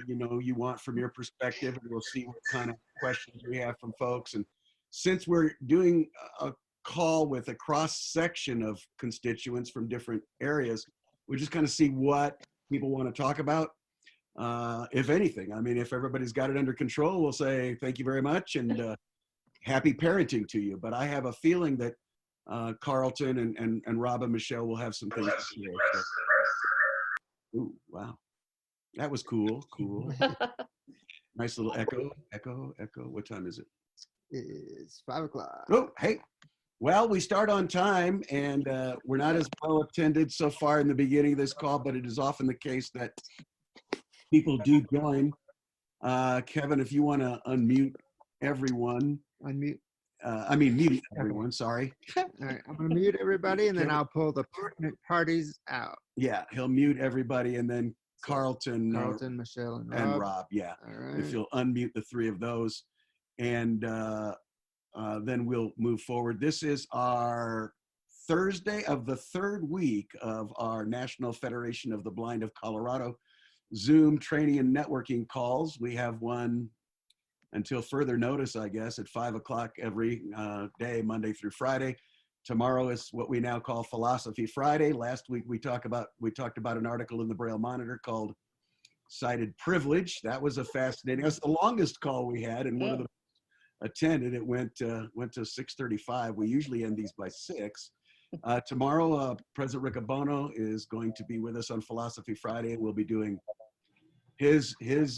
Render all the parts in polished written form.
you want from your perspective, and we'll see what kind of questions we have from folks. And since we're doing a call with a cross section of constituents from different areas, we just kind of see what people want to talk about. If anything, I mean, if everybody's got it under control, we'll say thank you very much and happy parenting to you. But I have a feeling that Carlton and Rob and Michelle will have some things to share. So. Ooh, wow. That was cool. Nice little echo. What time is it? It's 5 o'clock. Oh, hey. Well, we start on time, and we're not as well attended so far in the beginning of this call, but it is often the case that people do join. Kevin, if you want to unmute everyone. Unmute. Mute everyone, sorry. All right, I'm going to mute everybody, and then I'll pull the parties out. Yeah, he'll mute everybody, and then Carlton, Michelle, and Rob. Yeah, all right. If you'll unmute the three of those, and then we'll move forward. This is our Thursday of the third week of our National Federation of the Blind of Colorado Zoom training and networking calls. We have one until further notice, I guess, at 5 o'clock every day, Monday through Friday. Tomorrow is what we now call Philosophy Friday. Last week we talked about an article in the Braille Monitor called Sighted Privilege. That was a fascinating. It was the longest call we had, and one of the attended. It went to 6:35. We usually end these by 6. Tomorrow, President Riccobono is going to be with us on Philosophy Friday, and we'll be doing his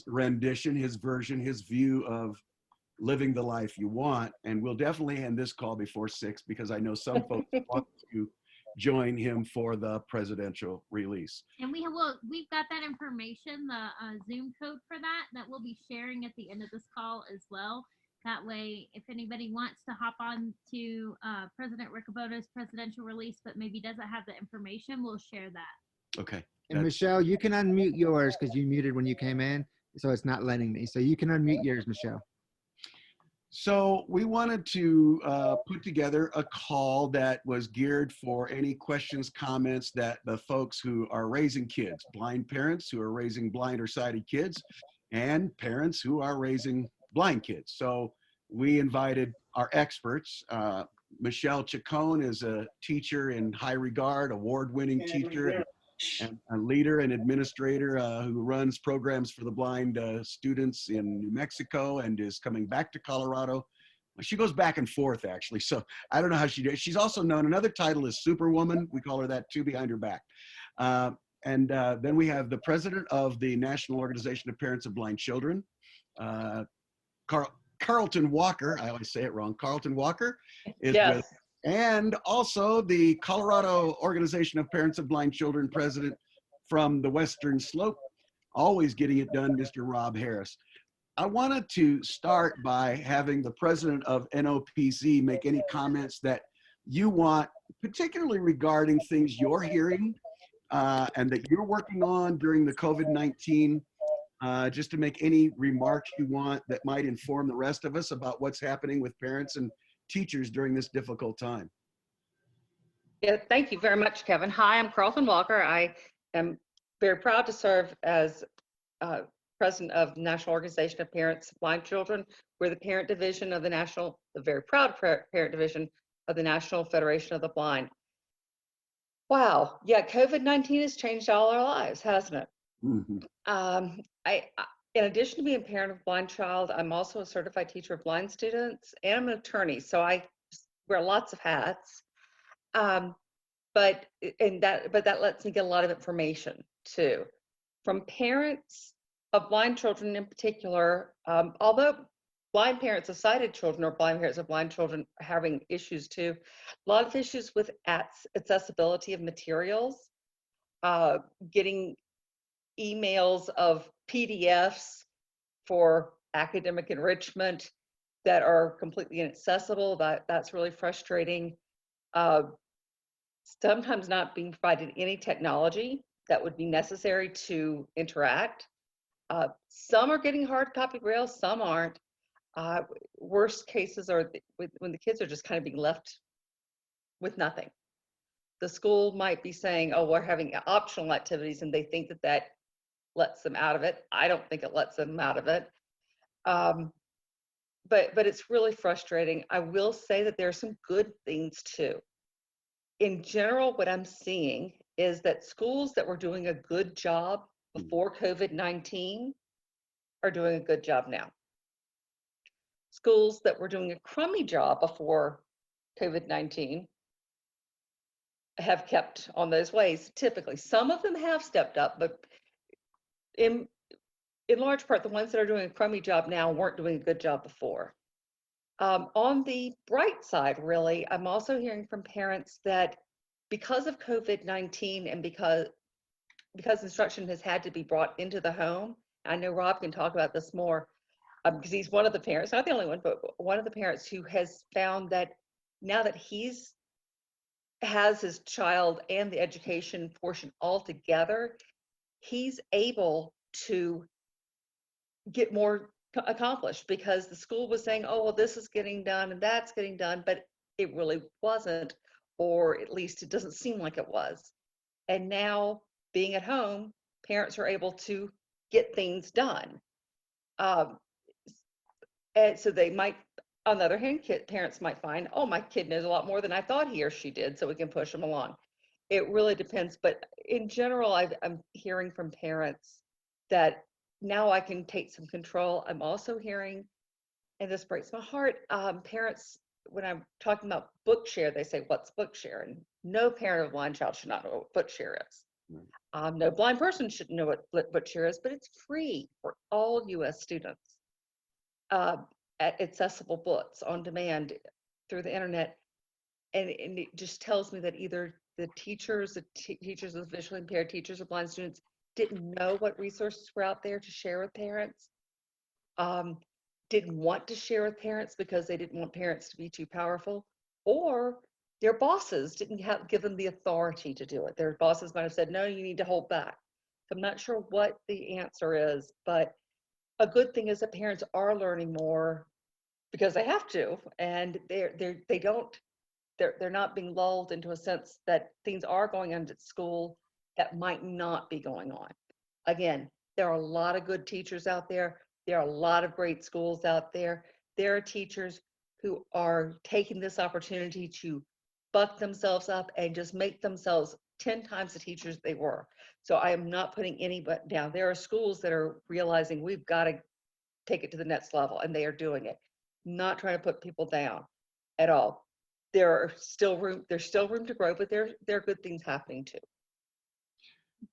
rendition, his version, his view of living the life you want. And we'll definitely end this call before 6 because I know some folks want to join him for the presidential release. And we've got that information, the Zoom code for that we'll be sharing at the end of this call as well. That way, if anybody wants to hop on to President Riccobono's presidential release, but maybe doesn't have the information, we'll share that. Okay. And Michelle, you can unmute yours because you muted when you came in, so it's not letting me. So you can unmute yours, Michelle. So we wanted to put together a call that was geared for any questions, comments that the folks who are raising kids, blind parents who are raising blind or sighted kids, and parents who are raising blind kids. So we invited our experts. Michelle Chacon is a teacher in high regard, award-winning teacher, and a leader and administrator who runs programs for the blind students in New Mexico and is coming back to Colorado. She goes back and forth, actually, so I don't know how she does. She's also known, another title is Superwoman. We call her that too, behind her back. And then we have the president of the National Organization of Parents of Blind Children, Carlton Walker. I always say it wrong. Carlton Walker is with, and also the Colorado Organization of Parents of Blind Children president from the Western Slope, always getting it done, Mr. Rob Harris. I wanted to start by having the president of NOPC make any comments that you want, particularly regarding things you're hearing and that you're working on during the COVID-19, just to make any remarks you want that might inform the rest of us about what's happening with parents and teachers during this difficult time. Yeah, thank you very much, Kevin. Hi, I'm Carlton Walker. I am very proud to serve as president of the National Organization of Parents of Blind Children. We're the parent division of the very proud parent division of the National Federation of the Blind. Wow, yeah, COVID-19 has changed all our lives, hasn't it? Mm-hmm. In addition to being a parent of a blind child, I'm also a certified teacher of blind students, and I'm an attorney, so I wear lots of hats. But that lets me get a lot of information too, from parents of blind children in particular. Although blind parents of sighted children or blind parents of blind children are having issues too, a lot of issues with accessibility of materials, getting emails of PDFs for academic enrichment that are completely inaccessible. That's really frustrating. Sometimes not being provided any technology that would be necessary to interact. Some are getting hard copy Braille, some aren't. Worst cases are when the kids are just kind of being left with nothing. The school might be saying, oh, we're having optional activities, and they think that lets them out of it. I don't think it lets them out of it. But it's really frustrating. I will say that there are some good things too. In general, what I'm seeing is that schools that were doing a good job before COVID-19 are doing a good job now. Schools that were doing a crummy job before COVID-19 have kept on those ways. Typically, some of them have stepped up, but in large part, the ones that are doing a crummy job now weren't doing a good job before. On the bright side, really, I'm also hearing from parents that because of COVID-19 and because instruction has had to be brought into the home, I know Rob can talk about this more, because he's one of the parents, not the only one, but one of the parents who has found that now that has his child and the education portion all together, he's able to get more accomplished, because the school was saying, oh, well, this is getting done and that's getting done, but it really wasn't, or at least it doesn't seem like it was. And now, being at home, parents are able to get things done. And so they might, on the other hand, parents might find, oh, my kid knows a lot more than I thought he or she did, so we can push them along. It really depends. But in general, I'm hearing from parents that now I can take some control. I'm also hearing, and this breaks my heart, parents, when I'm talking about Bookshare, they say, what's Bookshare? And no parent of a blind child should not know what Bookshare is. No blind person should know what Bookshare is, but it's free for all U.S. students. At accessible books on demand through the internet. And it just tells me that either the teachers of visually impaired, teachers of blind students, didn't know what resources were out there to share with parents, didn't want to share with parents because they didn't want parents to be too powerful, or their bosses didn't give them the authority to do it. Their bosses might have said, no, you need to hold back. I'm not sure what the answer is, but a good thing is that parents are learning more because they have to, and they're not being lulled into a sense that things are going on at school that might not be going on. Again, there are a lot of good teachers out there. There are a lot of great schools out there. There are teachers who are taking this opportunity to buck themselves up and just make themselves 10 times the teachers they were. So I am not putting anybody down. There are schools that are realizing we've got to take it to the next level, and they are doing it. Not trying to put people down at all. There's still room to grow, but there are good things happening too.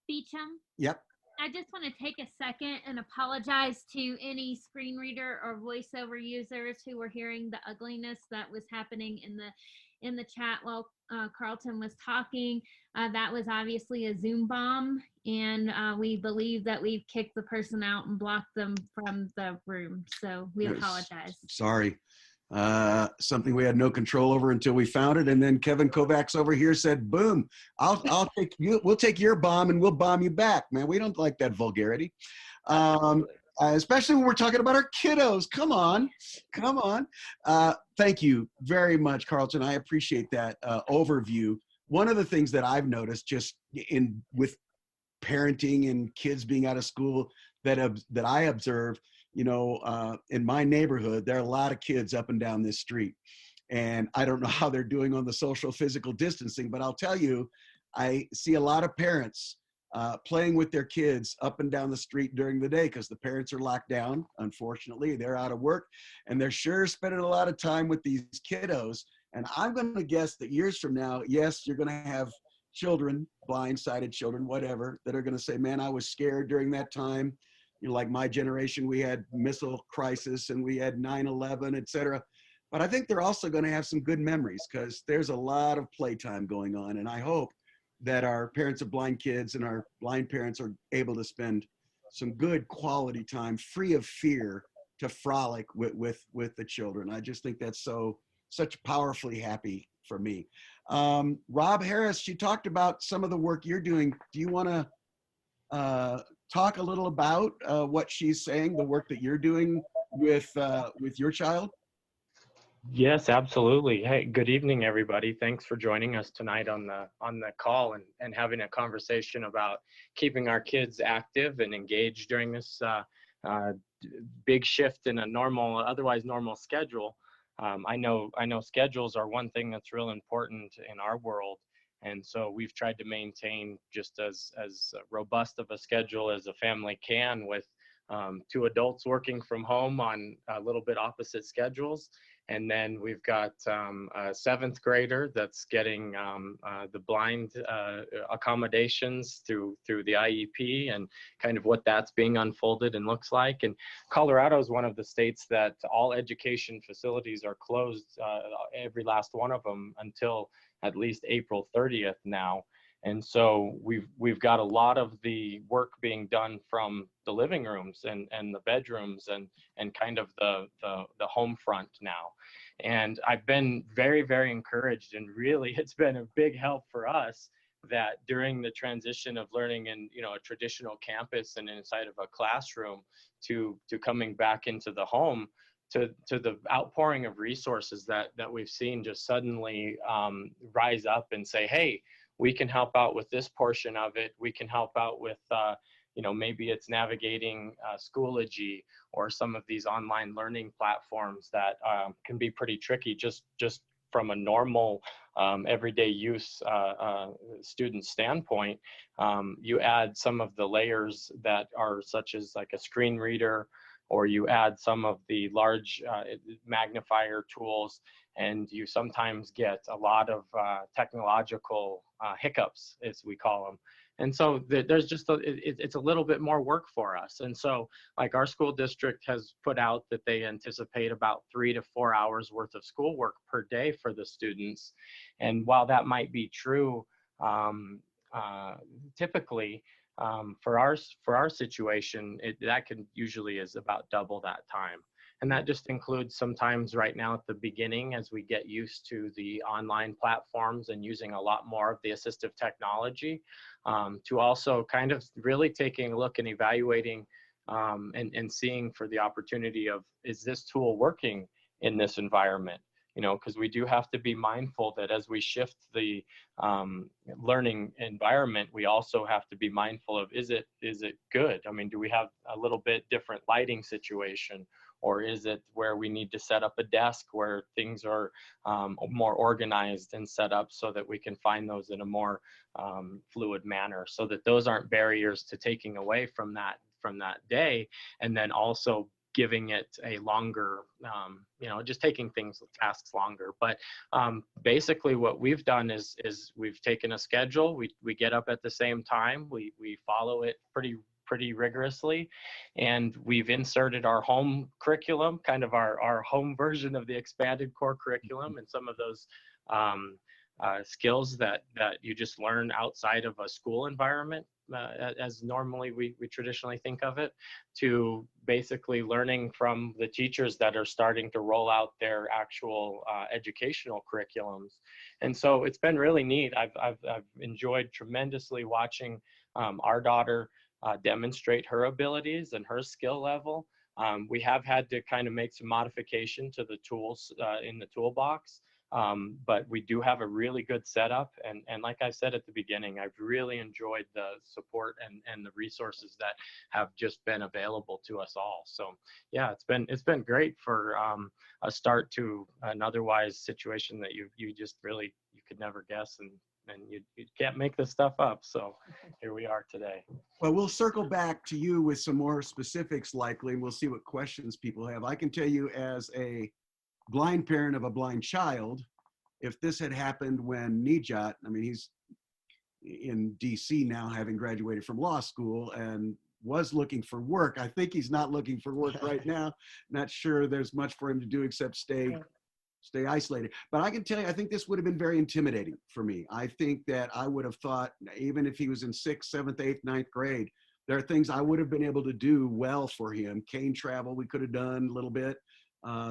Beecham? Yep. I just want to take a second and apologize to any screen reader or voiceover users who were hearing the ugliness that was happening in the chat while Carlton was talking. That was obviously a Zoom bomb, and we believe that we've kicked the person out and blocked them from the room. So we apologize. Sorry. Something we had no control over until we found it, and then Kevin Kovacs over here said, "Boom! I'll take you. We'll take your bomb, and we'll bomb you back, man. We don't like that vulgarity, especially when we're talking about our kiddos. Come on. Thank you very much, Carlton. I appreciate that overview. One of the things that I've noticed, just with parenting and kids being out of school, that I observe. In my neighborhood, there are a lot of kids up and down this street, and I don't know how they're doing on the social physical distancing, but I'll tell you, I see a lot of parents playing with their kids up and down the street during the day because the parents are locked down. Unfortunately, they're out of work, and they're sure spending a lot of time with these kiddos. And I'm going to guess that years from now, yes, you're going to have children, blind-sighted children, whatever, that are going to say, man, I was scared during that time. Like my generation, we had missile crisis and we had 9/11, et cetera. But I think they're also going to have some good memories because there's a lot of playtime going on. And I hope that our parents of blind kids and our blind parents are able to spend some good quality time free of fear to frolic with the children. I just think that's such powerfully happy for me. Rob Harris, she talked about some of the work you're doing. Do you want to talk a little about what she's saying, the work that you're doing with your child? Yes, absolutely. Hey, good evening, everybody. Thanks for joining us tonight on the call and having a conversation about keeping our kids active and engaged during this uh, big shift in a otherwise normal schedule. I know schedules are one thing that's real important in our world, and so we've tried to maintain just as robust of a schedule as a family can, with two adults working from home on a little bit opposite schedules. And then we've got a seventh grader that's getting the blind accommodations through the IEP, and kind of what that's being unfolded and looks like. And Colorado is one of the states that all education facilities are closed, every last one of them, until at least April 30th now. And so we've got a lot of the work being done from the living rooms and the bedrooms and kind of the home front now. And I've been very, very encouraged, and really it's been a big help for us that during the transition of learning in, a traditional campus and inside of a classroom to coming back into the home, to the outpouring of resources that we've seen just suddenly rise up and say, hey, we can help out with this portion of it. We can help out with, maybe it's navigating Schoology or some of these online learning platforms that can be pretty tricky just from a normal everyday use student standpoint. You add some of the layers that are such as like a screen reader, or you add some of the large magnifier tools, and you sometimes get a lot of technological hiccups, as we call them. And so there's just it's a little bit more work for us. And so, like, our school district has put out that they anticipate about 3 to 4 hours worth of schoolwork per day for the students. And while that might be true, typically, for our situation, that can usually is about double that time. And that just includes sometimes right now at the beginning, as we get used to the online platforms and using a lot more of the assistive technology, to also kind of really taking a look and evaluating and seeing for the opportunity of, is this tool working in this environment? Because we do have to be mindful that as we shift the learning environment, we also have to be mindful of, is it good? I mean, do we have a little bit different lighting situation? Or is it where we need to set up a desk where things are more organized and set up so that we can find those in a more fluid manner, so that those aren't barriers to taking away from that day, and then also giving it a longer, just taking tasks longer. But basically what we've done is we've taken a schedule, we get up at the same time, we follow it pretty rigorously, and we've inserted our home curriculum, kind of our home version of the expanded core curriculum, and some of those skills that you just learn outside of a school environment, as normally we traditionally think of it, to basically learning from the teachers that are starting to roll out their actual educational curriculums. And so it's been really neat. I've enjoyed tremendously watching our daughter demonstrate her abilities and her skill level. We have had to kind of make some modification to the tools in the toolbox, but we do have a really good setup. And like I said at the beginning, I've really enjoyed the support and the resources that have just been available to us all. So yeah, it's been great for a start to an otherwise situation that you just really, you could never guess, and you can't make this stuff up. So here we are today. Well, we'll circle back to you with some more specifics likely, and we'll see what questions people have. I can tell you, as a blind parent of a blind child, if this had happened when Nijat, I mean, he's in DC now, having graduated from law school and was looking for work. I think he's not looking for work right now. Not sure there's much for him to do except stay isolated. But I can tell you, I think this would have been very intimidating for me. I think that I would have thought, even if he was in 6th, 7th, 8th, 9th grade, there are things I would have been able to do well for him. Cane travel, we could have done a little bit,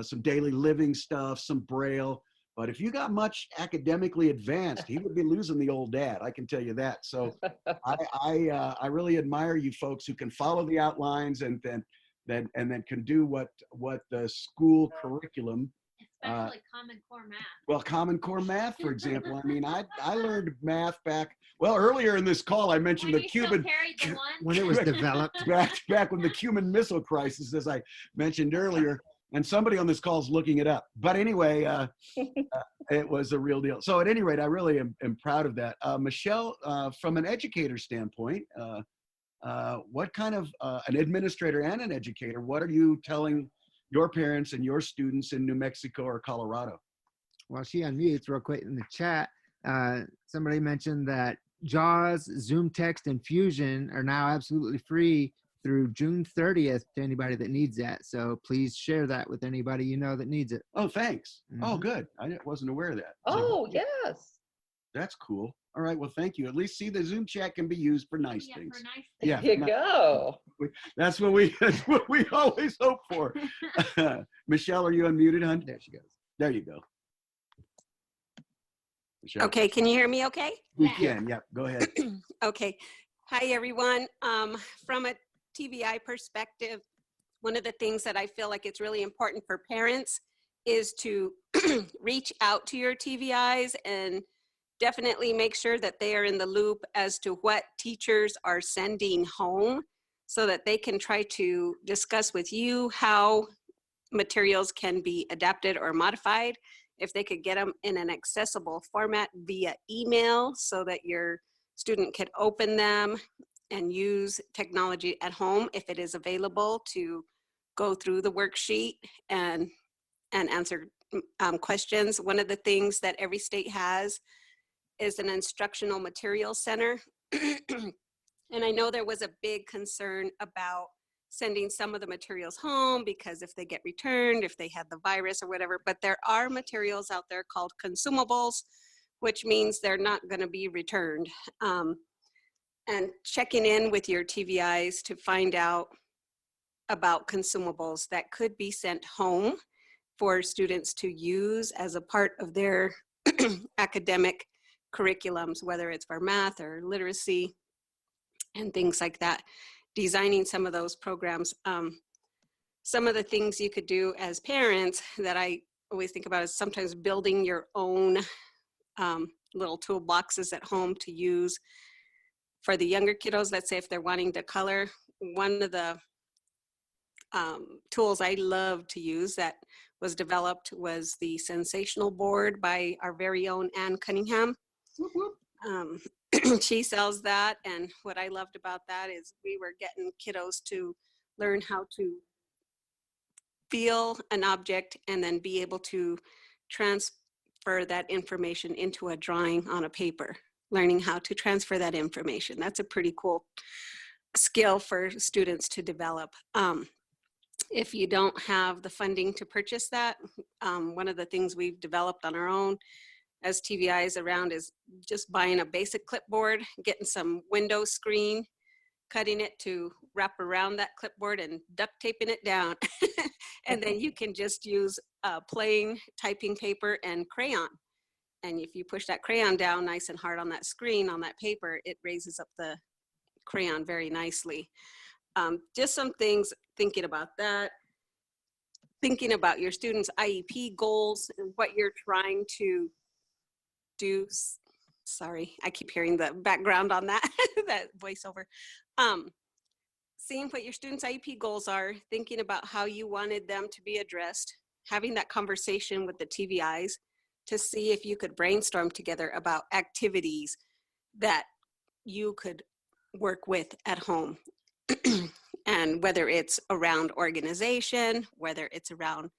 some daily living stuff, some Braille. But if you got much academically advanced, he would be losing the old dad. I can tell you that. So I really admire you folks who can follow the outlines and then can do what the school curriculum Especially Common Core math. Well, Common Core math, for example. I mean, I learned math earlier in this call, I mentioned When the you still Cuban, carried the one. When it was developed. back when the Cuban Missile Crisis, as I mentioned earlier, and somebody on this call is looking it up. But anyway, it was a real deal. So at any rate, I really am proud of that. Michelle, from an educator standpoint, what kind of an administrator and an educator, what are you telling your parents and your students in New Mexico or Colorado? While she unmutes real quick in the chat, somebody mentioned that JAWS, Zoom Text, and Fusion are now absolutely free through June 30th to anybody that needs that. So please share that with anybody you know that needs it. Oh, thanks. Oh, Mhm. good. I wasn't aware of that. Oh, yes. That's cool. All right. Well, thank you. At least see the Zoom chat can be used for nice Yeah, things. for nice Yeah. There you go. That's what we always hope for. Michelle, are you unmuted, hon? There she goes. There you go. Michelle. Okay, can you hear me okay? We can. Yeah. Go ahead. Okay. Hi, everyone. From a TVI perspective, one of the things that I feel like it's really important for parents is to reach out to your TVIs and definitely make sure that they are in the loop as to what teachers are sending home so that they can try to discuss with you how materials can be adapted or modified. If they could get them in an accessible format via email so that your student could open them and use technology at home if it is available to go through the worksheet and answer questions. One of the things that every state has is an instructional materials center. And I know there was a big concern about sending some of the materials home because if they get returned, if they had the virus or whatever, but there are materials out there called consumables, which means they're not going to be returned. And checking in with your TVIs to find out about consumables that could be sent home for students to use as a part of their academic curriculums, whether it's for math or literacy and things like that. Designing some of those programs. Some of the things you could do as parents that I always think about is sometimes building your own little toolboxes at home to use for the younger kiddos. Let's say if they're wanting to color, one of the tools I love to use that was developed was the sensational board by our very own Ann Cunningham. She sells that, and what I loved about that is we were getting kiddos to learn how to feel an object and then be able to transfer that information into a drawing on a paper, learning how to transfer that information. That's a pretty cool skill for students to develop. If you don't have the funding to purchase that, one of the things we've developed on our own as TVIs around is just buying a basic clipboard, getting some window screen, cutting it to wrap around that clipboard and duct taping it down. And then you can just use plain typing paper and crayon. And if you push that crayon down nice and hard on that screen, on that paper, it raises up the crayon very nicely. Just some things thinking about that. Thinking about your students' IEP goals and what you're trying to do. Sorry, I keep hearing the background on that, that voiceover. Seeing what your students' IEP goals are, thinking about how you wanted them to be addressed, having that conversation with the TVIs to see if you could brainstorm together about activities that you could work with at home. And whether it's around organization, whether it's around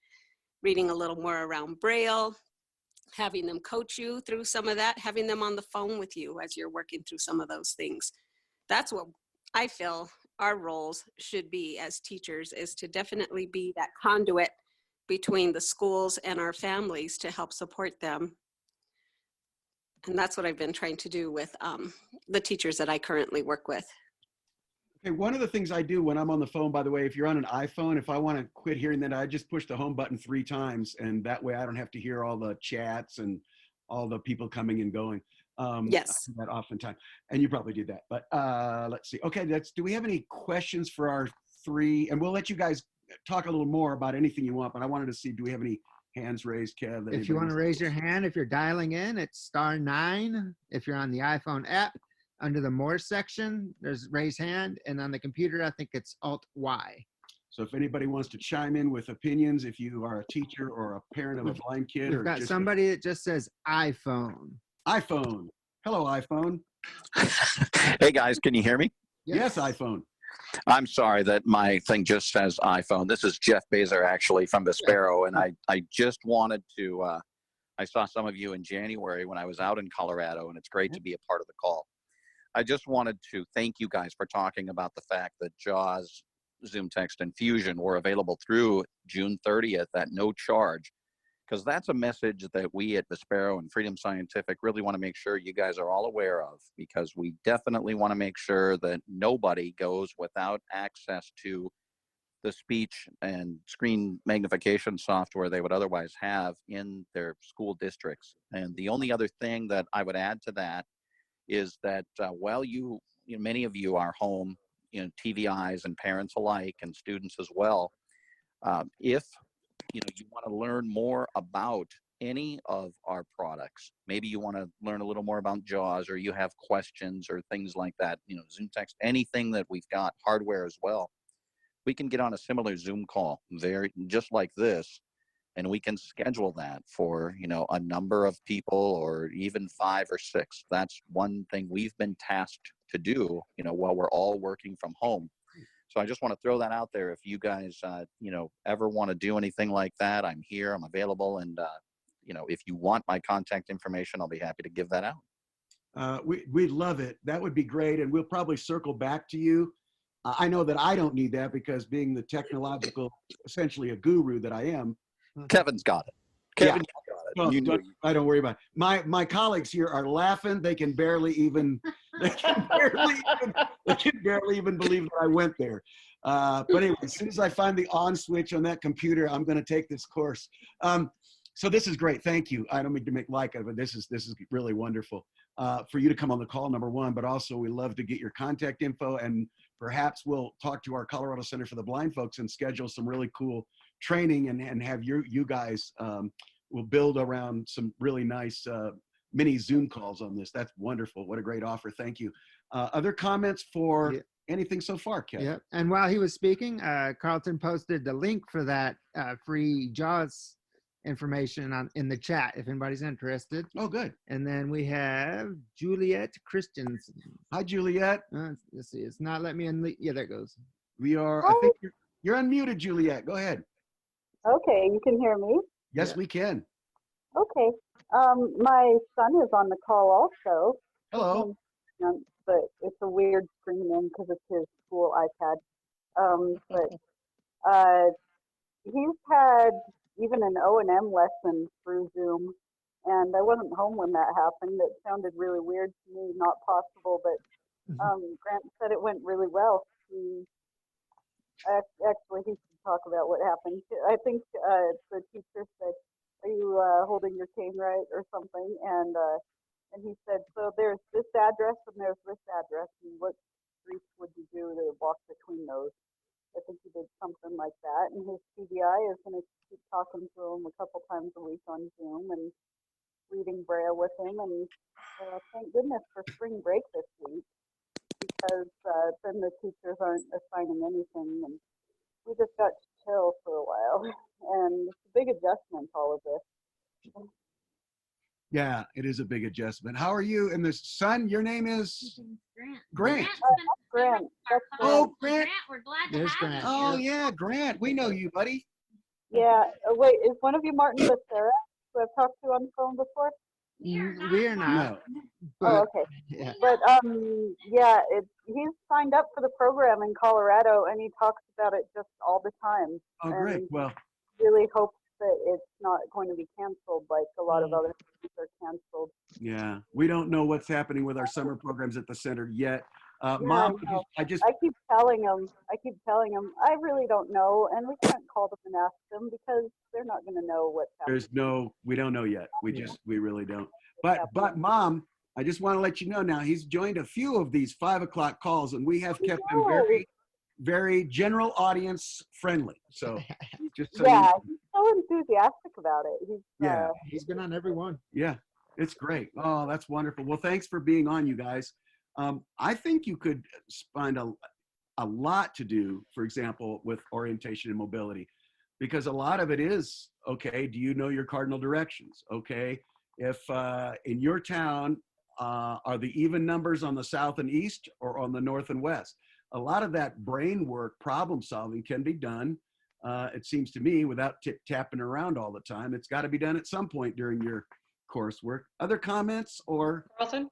reading a little more around Braille, having them coach you through some of that, having them on the phone with you as you're working through some of those things. That's what I feel our roles should be as teachers, is to definitely be that conduit between the schools and our families to help support them. And that's what I've been trying to do with the teachers that I currently work with. Okay, one of the things I do when I'm on the phone, by the way, if you're on an iPhone, if I want to quit hearing that, I just push the home button 3 times, and that way I don't have to hear all the chats and all the people coming and going. Yes. I do that oftentimes, and you probably do that. But let's see. Okay, do we have any questions for our 3? And we'll let you guys talk a little more about anything you want, but I wanted to see, do we have any hands raised, Kev? If you want to raise your hand, if you're dialing in, it's *9. If you're on the iPhone app, under the More section, there's raise hand. And on the computer, I think it's Alt-Y. So if anybody wants to chime in with opinions, if you are a teacher or a parent of a blind kid, We've or got just somebody that just says iPhone. iPhone. Hello, iPhone. Hey guys, can you hear me? Yes, iPhone. I'm sorry that my thing just says iPhone. This is Jeff Bazer actually from Vespero, and I just wanted to, I saw some of you in January when I was out in Colorado, and it's great to be a part of the call. I just wanted to thank you guys for talking about the fact that JAWS, Zoom Text, and Fusion were available through June 30th at no charge, because that's a message that we at Vespero and Freedom Scientific really want to make sure you guys are all aware of, because we definitely want to make sure that nobody goes without access to the speech and screen magnification software they would otherwise have in their school districts. And the only other thing that I would add to that is that while many of you are home, TVIs and parents alike and students as well, if you want to learn more about any of our products, maybe you want to learn a little more about JAWS, or you have questions or things like that, Zoom Text, anything that we've got, hardware as well, we can get on a similar Zoom call, just like this, and we can schedule that for, a number of people, or even 5 or 6. That's one thing we've been tasked to do, while we're all working from home. So I just want to throw that out there. If you guys, ever want to do anything like that, I'm here, I'm available. And, if you want my contact information, I'll be happy to give that out. We'd love it. That would be great. And we'll probably circle back to you. I know that I don't need that, because being the technological, essentially a guru that I am. Kevin's got it. Kevin, yeah. I don't worry about it. My colleagues here are laughing. They can barely even believe that I went there. But anyway, as soon as I find the on switch on that computer, I'm going to take this course. So this is great. Thank you. I don't mean to make light of it. This is really wonderful for you to come on the call, number one. But also, we love to get your contact info, and perhaps we'll talk to our Colorado Center for the Blind folks and schedule some really cool training, and have you guys will build around some really nice mini Zoom calls on this. That's wonderful. What a great offer. Thank you. Other comments for anything so far, Kevin? Yeah. And while he was speaking, Carlton posted the link for that free JAWS information in the chat if anybody's interested. Oh, good. And then we have Juliet Christiansen. Hi, Juliet. Let's see. It's not letting me unmute. Yeah, there it goes. We are. I think you're unmuted, Juliet. Go ahead. Okay, you can hear me? Yes, we can. Okay. My son is on the call also. Hello. But it's a weird screen name because it's his school iPad. But he's had even an O&M lesson through Zoom, and I wasn't home when that happened. It sounded really weird to me, not possible, but Grant said it went really well. Actually, he should talk about what happened. I think the teacher said, "Are you holding your cane right?" or something, and he said, "So there's this address and there's this address, and what streets would you do to walk between those?" I think he did something like that, and his TBI is going to keep talking to him a couple times a week on Zoom and reading Braille with him, and thank goodness for spring break this week, because then the teachers aren't assigning anything, and we just got to chill for a while, and it's a big adjustment, all of this. Yeah, it is a big adjustment. How are you? And the son, your name is? Grant. Grant. Oh, Grant. We're glad to There's have Grant. you. Oh, yeah, Grant. We know you, buddy. Yeah. Wait, is one of you Martin Becerra, who I've talked to on the phone before? We are not. No. But, Oh, okay. yeah. But yeah, he's signed up for the program in Colorado, and he talks about it just all the time. Oh, great. And Well, really hopes that it's not going to be canceled like a lot of other things are canceled. yeah, we don't know what's happening with our summer programs at the center yet. Mom, I know. I just I keep telling him, I really don't know, and we can't call them and ask them because they're not going to know what's happening. we don't know yet. We really don't. But Mom, I just want to let you know now, he's joined a few of these 5 o'clock calls, and we have kept them very, very general audience friendly. So just so Yeah, you he so enthusiastic about it. He's Yeah. He's been on every one. Yeah, it's great. Oh, that's wonderful. Well, thanks for being on, you guys. I think you could find a lot to do, for example, with orientation and mobility, because a lot of it is, okay, do you know your cardinal directions? Okay, if in your town, are the even numbers on the south and east or on the north and west? A lot of that brain work, problem solving can be done, it seems to me, without tapping around all the time. It's got to be done at some point during your coursework. Other comments or? Carlton?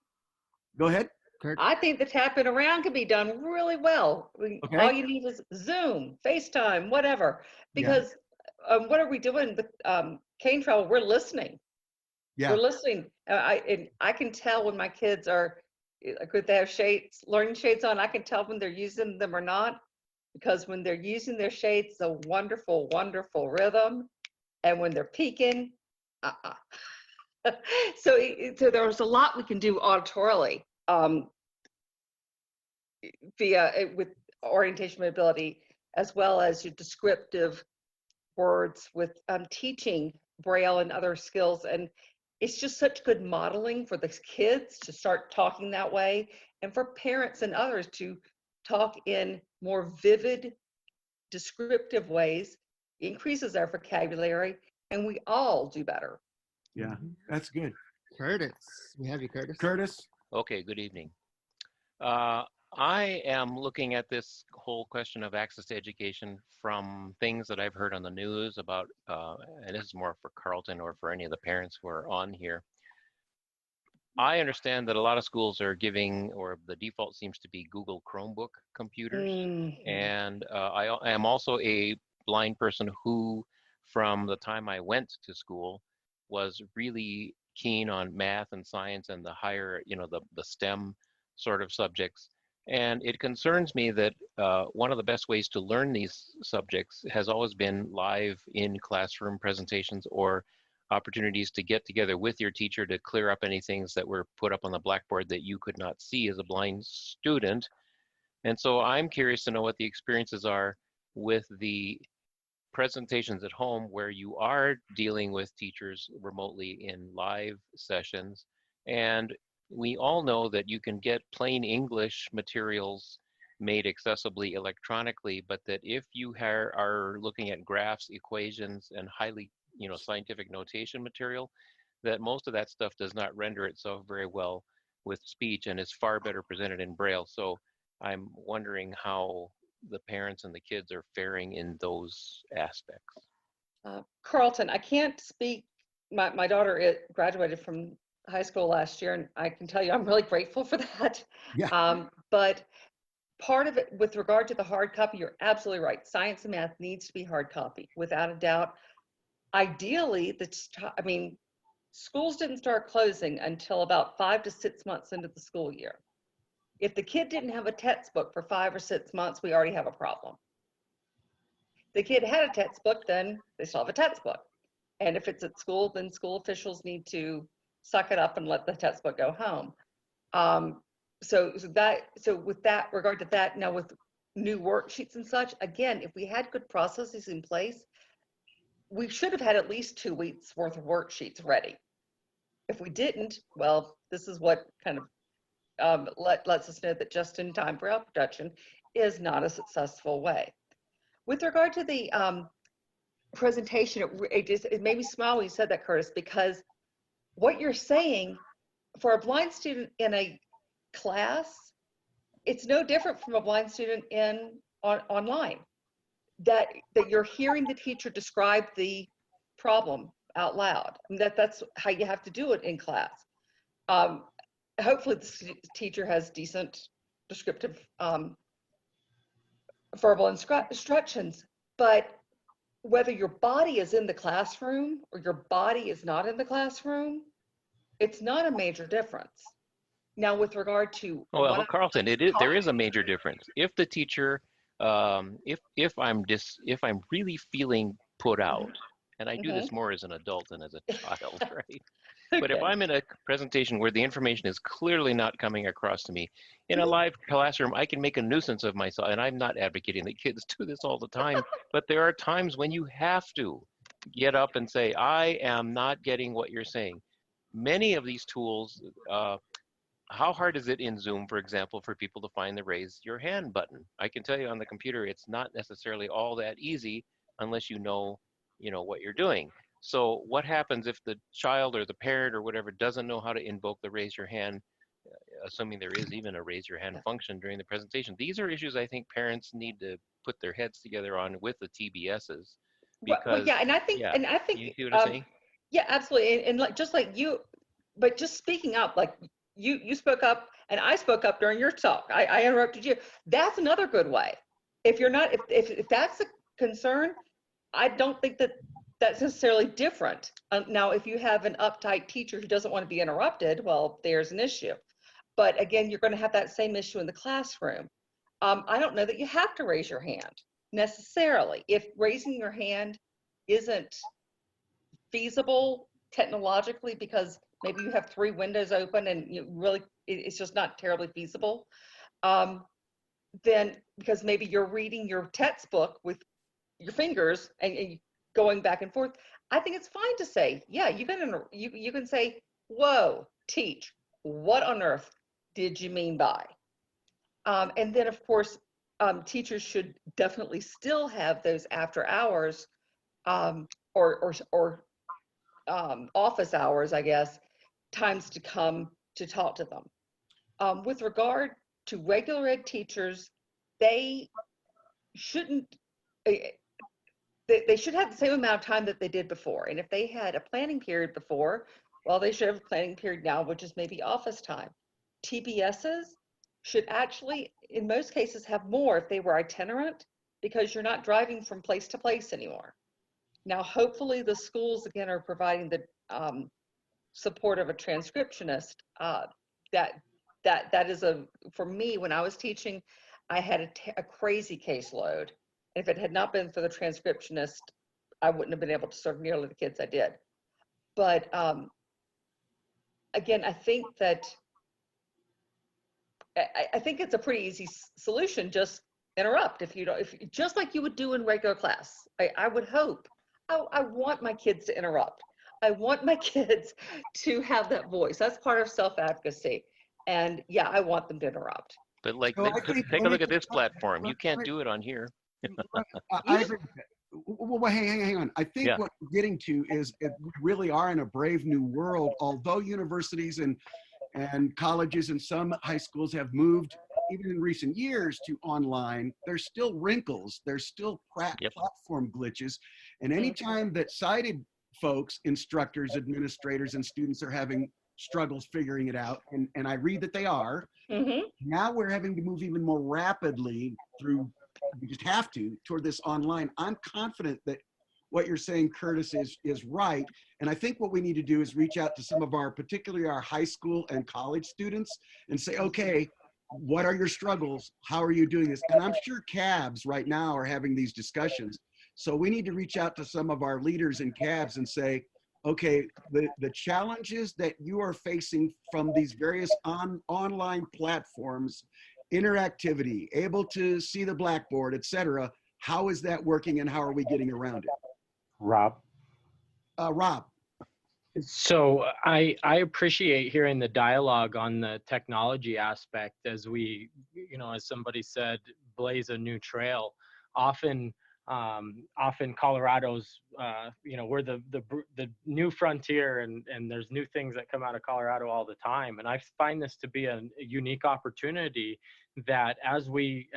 Go ahead. Kurt? I think the tapping around can be done really well. Okay. All you need is Zoom, FaceTime, whatever. Yeah. Because what are we doing with cane travel? We're listening. Yeah. We're listening. And I can tell when my kids are, could they have shades, learning shades on? I can tell when they're using them or not, because when they're using their shades, it's a wonderful, wonderful rhythm. And when they're peaking, so there's a lot we can do auditorily via with orientation mobility, as well as your descriptive words with teaching Braille and other skills. And it's just such good modeling for the kids to start talking that way, and for parents and others to talk in more vivid, descriptive ways, increases our vocabulary, and we all do better. Yeah, that's good. Curtis, we have you, Curtis. Curtis? Okay, good evening. I am looking at this whole question of access to education from things that I've heard on the news about, and this is more for Carlton or for any of the parents who are on here. I understand that a lot of schools are giving, or the default seems to be Google Chromebook computers. And I am also a blind person who, from the time I went to school, was really keen on math and science and the higher, the STEM sort of subjects. And it concerns me that one of the best ways to learn these subjects has always been live in classroom presentations or opportunities to get together with your teacher to clear up any things that were put up on the blackboard that you could not see as a blind student. And so I'm curious to know what the experiences are with the presentations at home where you are dealing with teachers remotely in live sessions. And we all know that you can get plain English materials made accessibly electronically, but that if you are looking at graphs, equations, and highly scientific notation material, that most of that stuff does not render itself very well with speech and is far better presented in Braille. So I'm wondering how the parents and the kids are faring in those aspects. Carlton, I can't speak, my daughter graduated from high school last year, and I can tell you I'm really grateful for that. Yeah. But part of it, with regard to the hard copy, you're absolutely right. Science and math needs to be hard copy, without a doubt. Ideally, schools didn't start closing until about 5 to 6 months into the school year. If the kid didn't have a textbook for 5 or 6 months, we already have a problem. The kid had a textbook, then they still have a textbook. And if it's at school, then school officials need to suck it up and let the textbook go home. So with that regard to that, now with new worksheets and such, again, if we had good processes in place, we should have had at least 2 weeks worth of worksheets ready. If we didn't, well, this is what kind of lets us know that just-in-time Braille production is not a successful way. With regard to the presentation, it made me smile when you said that, Curtis, because what you're saying for a blind student in a class, it's no different from a blind student online. That you're hearing the teacher describe the problem out loud. And that's how you have to do it in class. Hopefully the teacher has decent descriptive verbal instructions, but whether your body is in the classroom or your body is not in the classroom, it's not a major difference. Now, with regard to Carlton, there is a major difference. If the teacher, if I'm really feeling put out, and I do this more as an adult than as a child, right? But if I'm in a presentation where the information is clearly not coming across to me, in a live classroom, I can make a nuisance of myself. And I'm not advocating that kids do this all the time, but there are times when you have to. get up and say, I am not getting what you're saying. Many of these tools, how hard is it in Zoom, for example, for people to find the raise your hand button? I can tell you on the computer, it's not necessarily all that easy unless you know what you're doing. So what happens if the child or the parent or whatever doesn't know how to invoke the raise your hand, assuming there is even a raise your hand function during the presentation? These are issues I think parents need to put their heads together on with the TBSs, Well, because yeah, and I think, yeah, and I you think, see what I'm saying? yeah, absolutely, and like just like you, but just speaking up, like you spoke up, and I spoke up during your talk. I interrupted you. That's another good way. If you're not, if that's a concern, I don't think that that's necessarily different. Now, if you have an uptight teacher who doesn't want to be interrupted, well, there's an issue. But again, you're going to have that same issue in the classroom. I don't know that you have to raise your hand necessarily. If raising your hand isn't feasible technologically because maybe you have 3 windows open and you really, it's just not terribly feasible, then because maybe you're reading your textbook with your fingers and going back and forth, I think it's fine to say, yeah, you can say, whoa, teach, what on earth did you mean by? And then of course, teachers should definitely still have those after hours or office hours, I guess, times to come to talk to them. With regard to regular ed teachers, they shouldn't, they should have the same amount of time that they did before. And if they had a planning period before, well, they should have a planning period now, which is maybe office time. TBSs should actually, in most cases, have more if they were itinerant, because you're not driving from place to place anymore. Now, hopefully the schools, again, are providing the support of a transcriptionist. That is for me, when I was teaching, I had a crazy caseload. If it had not been for the transcriptionist, I wouldn't have been able to serve nearly the kids I did. But again, I think it's a pretty easy solution. Just interrupt if you don't, just like you would do in regular class. I would hope. I want my kids to interrupt. I want my kids to have that voice. That's part of self-advocacy. And yeah, I want them to interrupt. But like, So I think take a look at this let- platform. You can't do it on here. I agree with that. Well, hang on. I think Yeah. what we're getting to is we really are in a brave new world. Although universities and colleges and some high schools have moved, even in recent years, to online, there's still wrinkles. There's still platform glitches. And anytime that sighted folks, instructors, administrators, and students are having struggles figuring it out, and I read that they are, now we're having to move even more rapidly through, we just have to, toward this online. I'm confident that what you're saying, Curtis, is right. And I think what we need to do is reach out to some of our, particularly our high school and college students, and say, okay, what are your struggles? How are you doing this? And I'm sure cabs right now are having these discussions. So we need to reach out to some of our leaders in cabs and say, okay, the challenges that you are facing from these various online platforms, interactivity, able to see the blackboard, et cetera, how is that working and how are we getting around it? Rob. Rob. So I appreciate hearing the dialogue on the technology aspect as we, as somebody said, blaze a new trail. Often Colorado's, we're the new frontier, and there's new things that come out of Colorado all the time. And I find this to be a unique opportunity that as we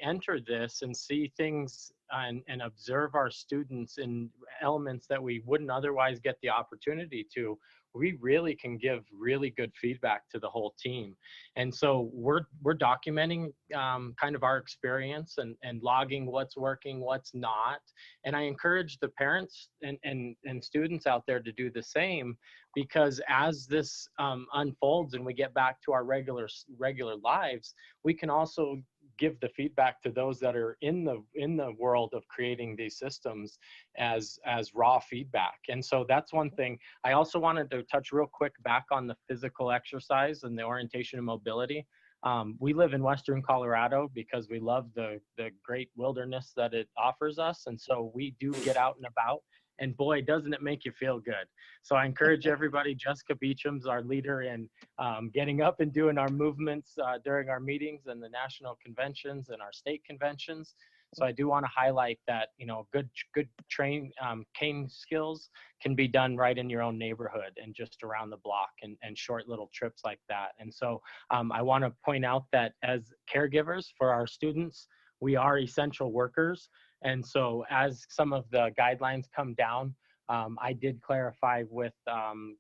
enter this and see things and observe our students in elements that we wouldn't otherwise get the opportunity to, we really can give really good feedback to the whole team. And so we're documenting kind of our experience and logging what's working, what's not. And I encourage the parents and students out there to do the same, because as this unfolds and we get back to our regular lives, we can also give the feedback to those that are in the world of creating these systems as raw feedback. And so that's one thing. I also wanted to touch real quick back on the physical exercise and the orientation and mobility. We live in Western Colorado because we love the great wilderness that it offers us. And so we do get out and about. And boy, doesn't it make you feel good. So I encourage everybody, Jessica Beecham's our leader in getting up and doing our movements during our meetings and the national conventions and our state conventions. So I do want to highlight that, good cane skills can be done right in your own neighborhood and just around the block, and short little trips like that. And so I want to point out that as caregivers for our students, we are essential workers. And so as some of the guidelines come down, I did clarify with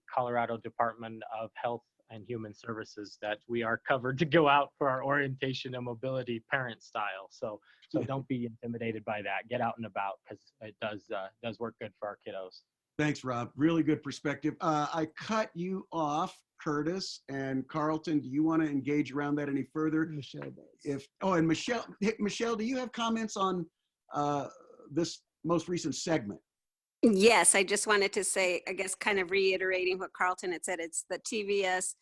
Colorado Department of Health and Human Services that we are covered to go out for our orientation and mobility parent style. So don't be intimidated by that. Get out and about, because it does work good for our kiddos. Thanks, Rob. Really good perspective. I cut you off, Curtis and Carlton. Do you want to engage around that any further? Michelle does. And Michelle, hey, Michelle, do you have comments on this most recent segment? Yes, I just wanted to say, I guess, kind of reiterating what Carlton had said, it's the TVS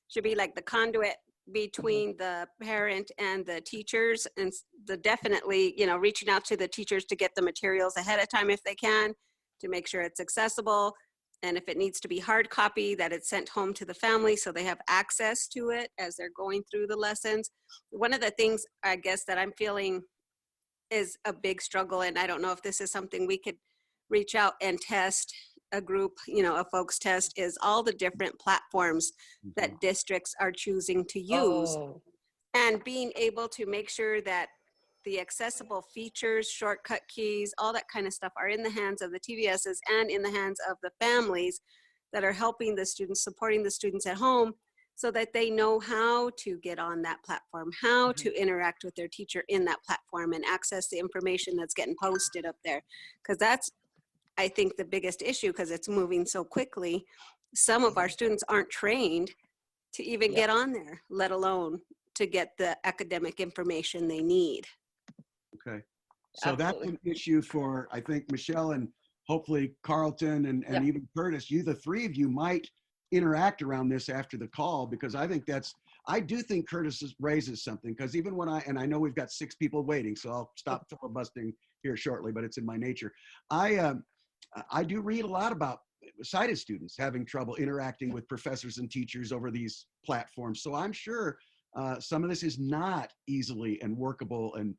should be like the conduit between the parent and the teachers, and definitely, reaching out to the teachers to get the materials ahead of time if they can, to make sure it's accessible. And if it needs to be hard copy, that it's sent home to the family so they have access to it as they're going through the lessons. One of the things, I guess, that I'm feeling is a big struggle, and I don't know if this is something we could reach out and test a group, a folks test, is all the different platforms that districts are choosing to use, and being able to make sure that the accessible features, shortcut keys, all that kind of stuff are in the hands of the TVSs and in the hands of the families that are helping the students, supporting the students at home, so that they know how to get on that platform, how to interact with their teacher in that platform and access the information that's getting posted up there. Because that's, I think, the biggest issue, because it's moving so quickly. Some of our students aren't trained to even get on there, let alone to get the academic information they need. Okay. So that's an issue for, I think, Michelle and hopefully Carlton and even Curtis. The three of you might interact around this after the call, because I do think Curtis raises something, because even when I know we've got 6 people waiting, so I'll stop filibustering here shortly, but it's in my nature. I do read a lot about sighted students having trouble interacting with professors and teachers over these platforms. So I'm sure some of this is not easily and workable and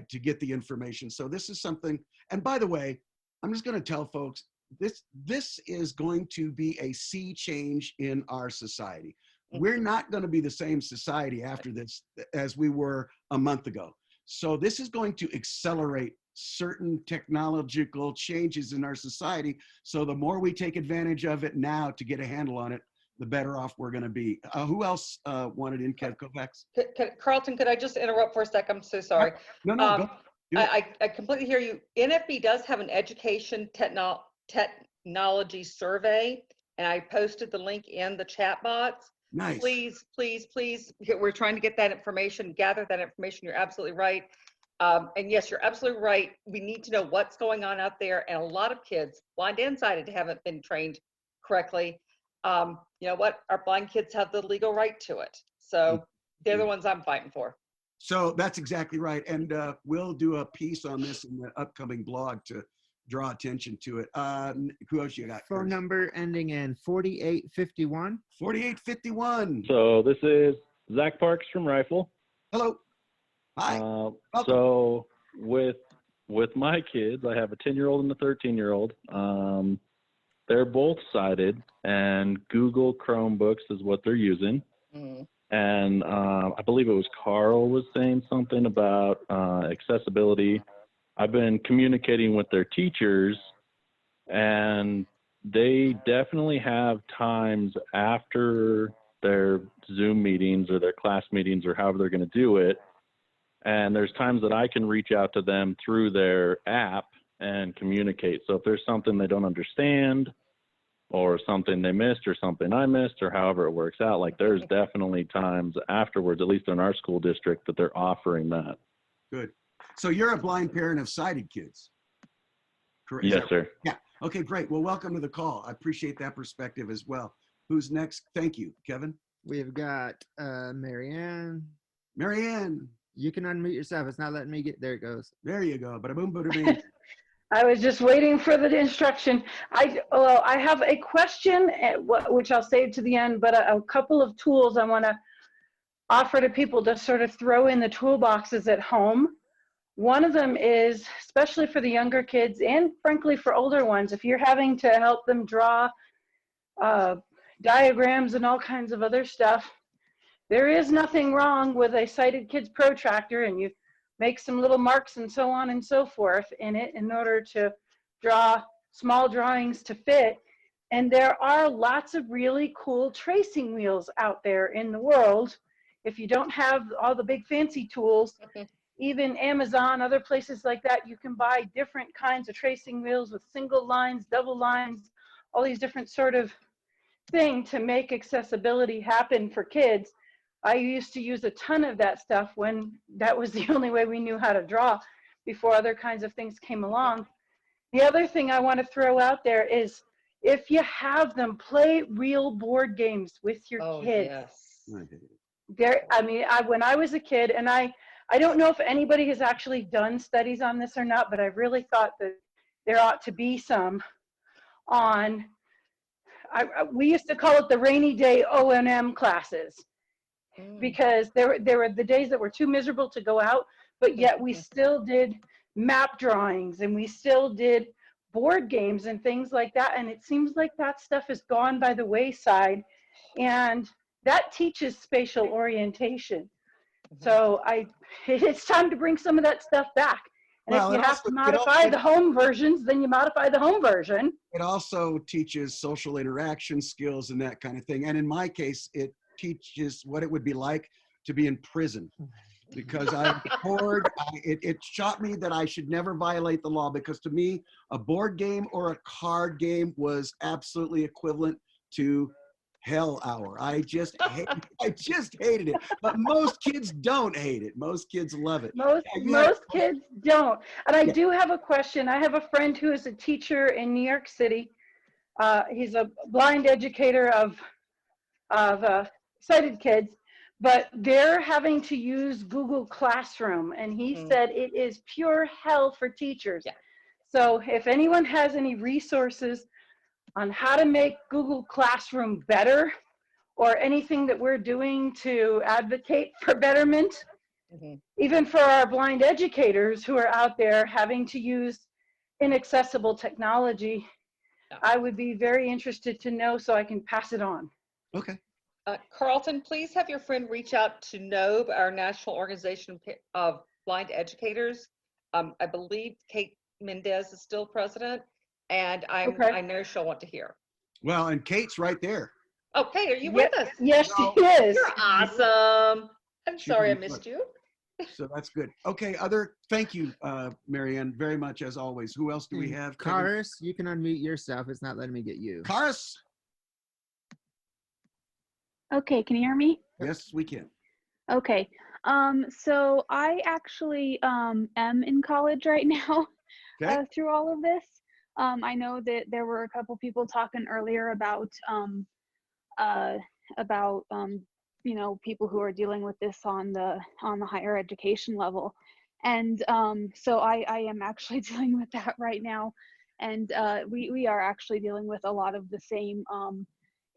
to get the information. So this is something, and by the way, I'm just going to tell folks, this is going to be a sea change in our society. We're not going to be the same society after this as we were a month ago. So this is going to accelerate certain technological changes in our society. So the more we take advantage of it now to get a handle on it, the better off we're going to be. Who else wanted in, Kev Kovacs? Carlton, could I just interrupt for a second? I'm so sorry. No, go. I completely hear you. NFB does have an education technology survey, and I posted the link in the chat box. Nice. Please, we're trying to get that information, gather that information. You're absolutely right. And yes, you're absolutely right. We need to know what's going on out there. And a lot of kids, blind and sighted, haven't been trained correctly. You know what? Our blind kids have the legal right to it. So they're the ones I'm fighting for. So that's exactly right. And we'll do a piece on this in the upcoming blog to draw attention to it. Who else you got? Phone number ending in 4851. 4851. So this is Zach Parks from Rifle. Hello. Hi. So with my kids, I have a 10-year-old and a 13-year-old. They're both sighted, and Google Chromebooks is what they're using. And I believe it was Carl was saying something about accessibility. I've been communicating with their teachers, and they definitely have times after their Zoom meetings or their class meetings or however they're going to do it. And there's times that I can reach out to them through their app and communicate. So if there's something they don't understand or something they missed or something I missed or however it works out, like there's definitely times afterwards, at least in our school district, that they're offering that. Good. So you're a blind parent of sighted kids, correct? Yes, sir. Yeah. Okay, great. Well, welcome to the call. I appreciate that perspective as well. Who's next? Thank you, Kevin. We've got Marianne. Marianne. You can unmute yourself. It's not letting me get, there it goes. There you go. Bada boom, bada bing. I was just waiting for the instruction. I have a question, which I'll save to the end, but a couple of tools I want to offer to people to sort of throw in the toolboxes at home. One of them is, especially for the younger kids and frankly for older ones, if you're having to help them draw diagrams and all kinds of other stuff, there is nothing wrong with a sighted kid's protractor, and you make some little marks and so on and so forth in it in order to draw small drawings to fit. And there are lots of really cool tracing wheels out there in the world. If you don't have all the big fancy tools, even Amazon, other places like that, you can buy different kinds of tracing wheels with single lines, double lines, all these different sort of thing to make accessibility happen for kids. I used to use a ton of that stuff when that was the only way we knew how to draw before other kinds of things came along. The other thing I want to throw out there is, if you have them, play real board games with your kids. Yes. When I was a kid, and I don't know if anybody has actually done studies on this or not, but I really thought that there ought to be some on, we used to call it the rainy day O&M classes. Because there were the days that were too miserable to go out, but yet we still did map drawings and we still did board games and things like that. And it seems like that stuff has gone by the wayside, and that teaches spatial orientation. So it's time to bring some of that stuff back. And Well, if you have to modify the home versions, then you modify the home version. It also teaches social interaction skills and that kind of thing. And in my case, it teaches what it would be like to be in prison, because I'm bored. It shot me that I should never violate the law, because to me, a board game or a card game was absolutely equivalent to hell hour. I just hated it. But most kids don't hate it. Most kids love it. Most kids don't. And I do have a question. I have a friend who is a teacher in New York City. He's a blind educator of sighted kids, but they're having to use Google Classroom, and he said it is pure hell for teachers. Yeah. So if anyone has any resources on how to make Google Classroom better, or anything that we're doing to advocate for betterment, even for our blind educators who are out there having to use inaccessible technology, I would be very interested to know so I can pass it on. Okay. Carlton, please have your friend reach out to NOBE, our National Organization of Blind Educators. I believe Kate Mendez is still president, and I know she'll want to hear. Well, and Kate's right there. Oh, Kate, are you with us? Yes, she is. You're awesome. I'm sorry I missed you. So that's good. Okay, thank you, Marianne, very much as always. Who else do we have? Karis, you can unmute yourself. It's not letting me get you. Karis? Okay, can you hear me? Yes, we can. Okay. So I actually am in college right now through all of this. I know that there were a couple people talking earlier about you know, people who are dealing with this on the higher education level. And so I am actually dealing with that right now. And we are actually dealing with a lot of the same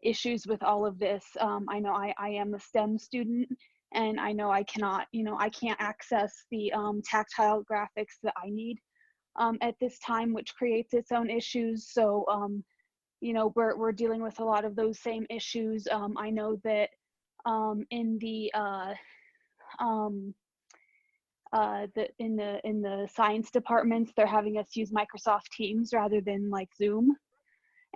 issues with all of this. I know I am a STEM student, and I know I cannot, you know, I can't access the tactile graphics that I need at this time, which creates its own issues. So, you know, we're dealing with a lot of those same issues. I know that in the science departments, they're having us use Microsoft Teams rather than like Zoom.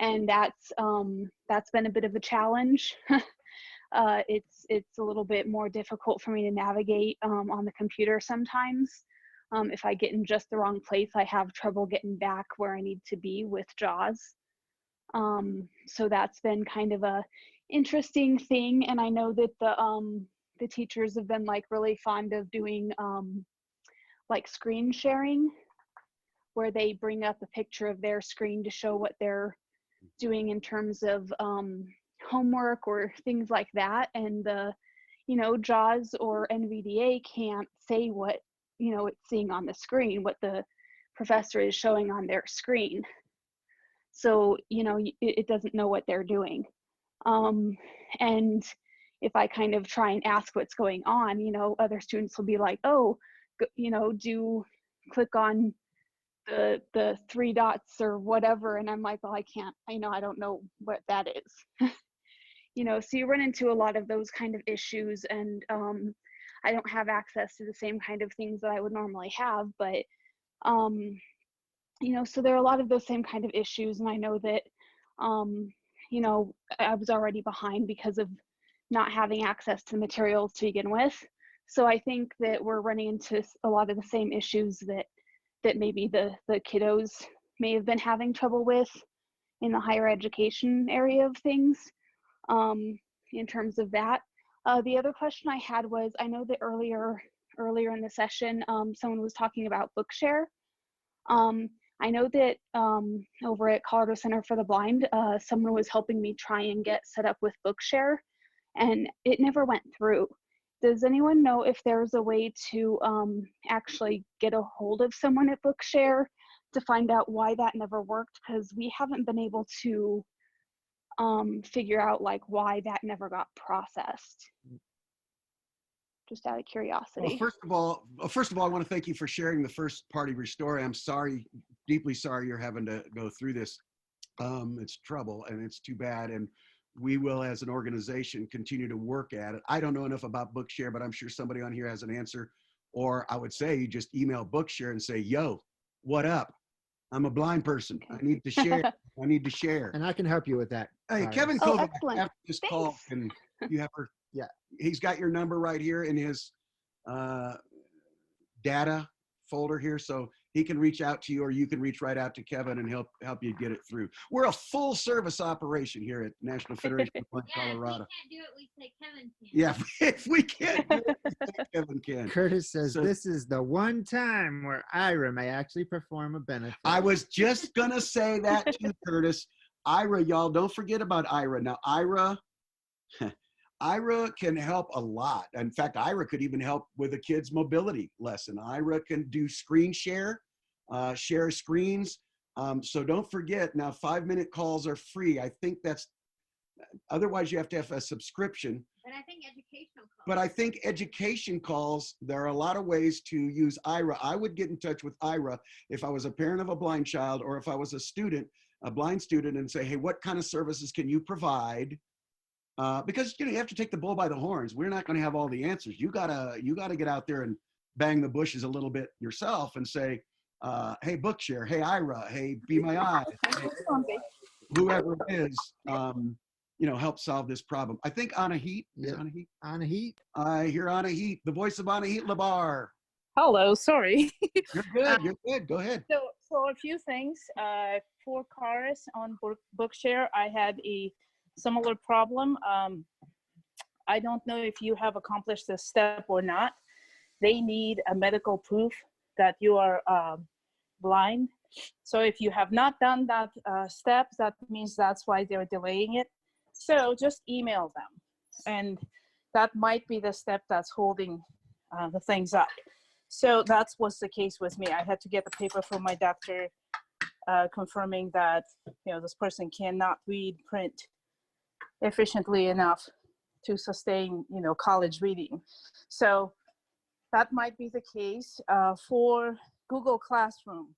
And that's been a bit of a challenge. It's a little bit more difficult for me to navigate on the computer sometimes. If I get in just the wrong place, I have trouble getting back where I need to be with JAWS. So that's been kind of a interesting thing. And I know that the teachers have been like really fond of doing like screen sharing, where they bring up a picture of their screen to show what they're doing in terms of homework or things like that. And you know, JAWS or NVDA can't say what, you know, it's seeing on the screen, what the professor is showing on their screen. So, it doesn't know what they're doing. And if I kind of try and ask what's going on, other students will be like, oh, do click on the 3 dots or whatever. And I'm like, well, I can't, I don't know what that is. So you run into a lot of those kind of issues, and I don't have access to the same kind of things that I would normally have, but so there are a lot of those same kind of issues. And I know that I was already behind because of not having access to materials to begin with. So I think that we're running into a lot of the same issues that maybe the kiddos may have been having trouble with in the higher education area of things, in terms of that. The other question I had was, I know that earlier in the session, someone was talking about Bookshare. I know that over at Colorado Center for the Blind, someone was helping me try and get set up with Bookshare, and it never went through. Does anyone know if there's a way to actually get a hold of someone at Bookshare to find out why that never worked? Because we haven't been able to figure out why that never got processed. Just out of curiosity. Well, first of all, I want to thank you for sharing the first party restore. I'm sorry, deeply sorry you're having to go through this. It's trouble and it's too bad. And we will, as an organization, continue to work at it. I don't know enough about Bookshare, but I'm sure somebody on here has an answer. Or I would say you just email Bookshare and say, yo, what up? I'm a blind person. I need to share. I need to share. And I can help you with that. Hey, Kevin Oh, Kovac, excellent. after this call, can you have her? Yeah. He's got your number right here in his data folder here, so he can reach out to you, or you can reach right out to Kevin and help you get it through. We're a full service operation here at National Federation of Blind Colorado. If we can't do it, we say Kevin can. Yeah, if we can't do it, we say Kevin can. Curtis says So- this is the one time where Ira may actually perform a benefit. I was just gonna say that too, Curtis. Ira, y'all, don't forget about Ira. Now, Ira can help a lot. In fact, Ira could even help with a kid's mobility lesson. Ira can do screen share screens. So don't forget, now 5-minute calls are free. I think otherwise you have to have a subscription. But I think educational calls. But I think education calls, there are a lot of ways to use Ira. I would get in touch with Ira if I was a parent of a blind child, or if I was a blind student, and say, hey, what kind of services can you provide? Because you have to take the bull by the horns. We're not going to have all the answers. You gotta get out there and bang the bushes a little bit yourself and say, hey, Bookshare, hey, Ira, hey, Be My Eye, hey, whoever it is, help solve this problem. I think Anna Heat. Is Yep. Anna Heat? Anna Heat. I hear Anna Heat, the voice of Anna Heat Labar. Hello, sorry. You're good. You're good. Go ahead. So a few things. For cars on Bookshare, I had a similar problem. I don't know if you have accomplished this step or not. They need a medical proof that you are blind. So if you have not done that step, that means that's why they're delaying it. So just email them, and that might be the step that's holding the things up. So that was the case with me. I had to get the paper from my doctor confirming that this person cannot read print efficiently enough to sustain college reading. So that might be the case for Google Classroom.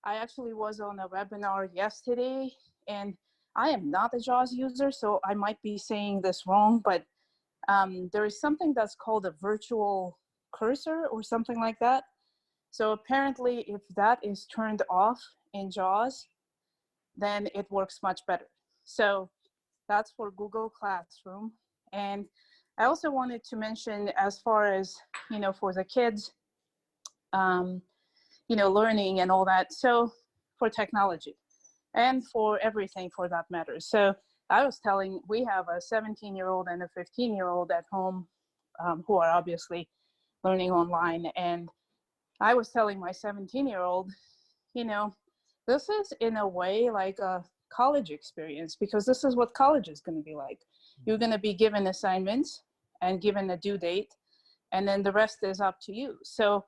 I actually was on a webinar yesterday, and I am not a JAWS user, so I might be saying this wrong, but there is something that's called a virtual cursor or something like that. So apparently if that is turned off in JAWS, then it works much better. So that's for Google Classroom. And I also wanted to mention, as far as, for the kids, learning and all that. So for technology and for everything for that matter. So I was telling, we have a 17-year-old and a 15-year-old at home who are obviously learning online. And I was telling my 17-year-old, this is in a way like a college experience, because this is what college is going to be like. You're going to be given assignments and given a due date, and then the rest is up to you. So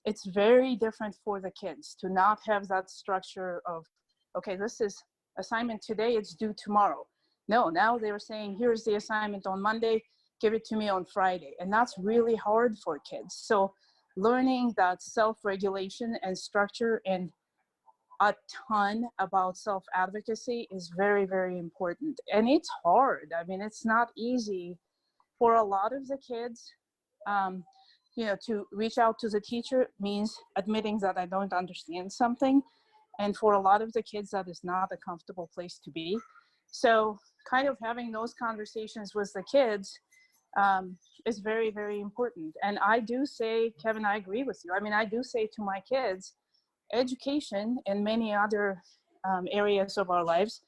it's very different for the kids to not have that structure of, okay, this is assignment today, it's due tomorrow. No, now they're saying, here's the assignment on Monday, give it to me on Friday. And that's really hard for kids. So learning that self-regulation and structure and a ton about self-advocacy is very, very important. And it's hard. I mean, it's not easy for a lot of the kids. You know, to reach out to the teacher means admitting that I don't understand something. And for a lot of the kids, that is not a comfortable place to be. So kind of having those conversations with the kids is very, very important. And I do say, Kevin, I agree with you. I mean, I do say to my kids, education and many other areas of our lives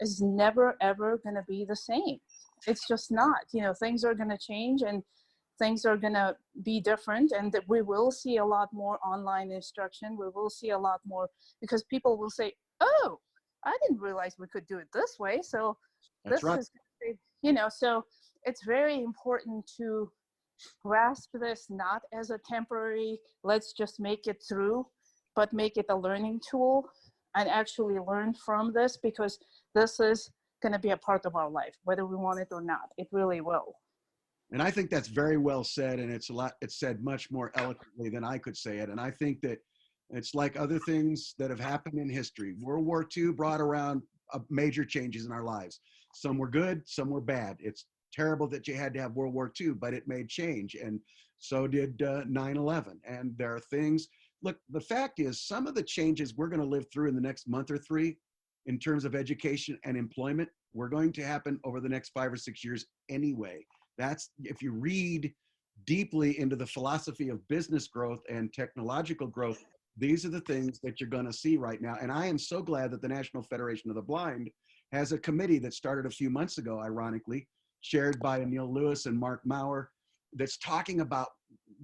is never, ever going to be the same. It's just not. You know, things are going to change and things are going to be different, and that we will see a lot more online instruction. We will see a lot more, because people will say, oh, I didn't realize we could do it this way. So That's right. is, you know, so it's very important to grasp this not as a temporary, let's just make it through, but make it a learning tool and actually learn from this, because this is going to be a part of our life, whether we want it or not. It really will. And I think that's very well said, and it's said much more eloquently than I could say it. And I think that it's like other things that have happened in history. World War II brought around major changes in our lives. Some were good, some were bad. It's terrible that you had to have World War II, but it made change. And so did 9/11. And there are things, look, the fact is some of the changes we're going to live through in the next month or three in terms of education and employment, were going to happen over the next 5 or 6 years anyway. That's, if you read deeply into the philosophy of business growth and technological growth, these are the things that you're going to see right now. And I am so glad that the National Federation of the Blind has a committee that started a few months ago, ironically, chaired by Anil Lewis and Mark Maurer, that's talking about